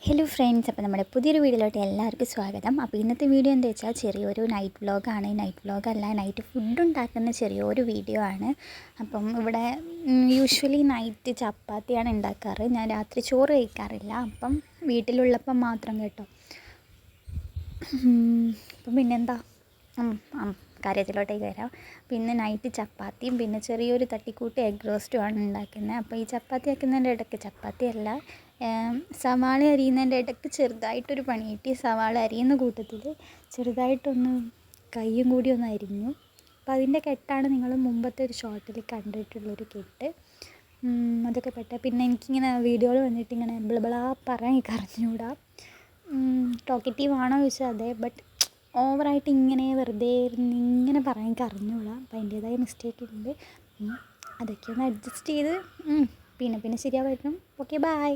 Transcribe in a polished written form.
Hello friends, അപ്പോൾ നമ്മുടെ പുതിയൊരു വീഡിയോയിലോട്ട് എല്ലാവർക്കും സ്വാഗതം. അപ്പോൾ ഇന്നത്തെ വീഡിയോ എന്താ വെച്ചാൽ ചെറിയൊരു നൈറ്റ് വ്ളോഗാണ്. നൈറ്റ് ഫുഡ് ഉണ്ടാക്കുന്ന ചെറിയൊരു വീഡിയോ ആണ്. അപ്പം ഇവിടെ യൂഷ്വലി നൈറ്റ് ചപ്പാത്തിയാണ് ഉണ്ടാക്കാറ്. ഞാൻ രാത്രി ചോറ് കഴിക്കാറില്ല. അപ്പം വീട്ടിലുള്ളപ്പം മാത്രം കേട്ടോ. അപ്പം പിന്നെന്താ കാര്യത്തിലോട്ടേക്ക് വരാം. പിന്നെ നൈറ്റ് ചപ്പാത്തിയും പിന്നെ ചെറിയൊരു തട്ടിക്കൂട്ട് എഗ് റോസ്റ്റുമാണ് ഉണ്ടാക്കുന്നത്. അപ്പോൾ ഈ ചപ്പാത്തി ആക്കുന്നതിൻ്റെ ഇടയ്ക്ക് ചപ്പാത്തിയല്ല, സവാള അരിയുന്നതിൻ്റെ ഇടയ്ക്ക് ചെറുതായിട്ടൊരു പണി കിട്ടി. സവാള അരിയുന്ന കൂട്ടത്തിൽ ചെറുതായിട്ടൊന്ന് കയ്യും കൂടി ഒന്ന് അരിഞ്ഞു. അപ്പോൾ അതിൻ്റെ കെട്ടാണ് നിങ്ങൾ മുമ്പത്തെ ഒരു ഷോർട്ടിൽ കണ്ടിട്ടുള്ളൊരു കെട്ട്. അതൊക്കെ പിന്നെ എനിക്കിങ്ങനെ വീഡിയോയിൽ വന്നിട്ട് ഇങ്ങനെ ബ്ലബിളാ പറയാൻ അറിഞ്ഞുകൂടാ. ടോക്കറ്റീവ് ആണോ ചോദിച്ചാൽ അതെ, ബട്ട് ഓവറായിട്ട് ഇങ്ങനെ വെറുതെ ഇങ്ങനെ പറയാൻ അറിഞ്ഞുകൂടാ. അപ്പോൾ അതിൻ്റേതായ മിസ്റ്റേക്ക് ഉണ്ട്. അതൊക്കെ ഒന്ന് അഡ്ജസ്റ്റ് ചെയ്ത് പിന്നെ ശരിയാവായിരുന്നു. Okay, by.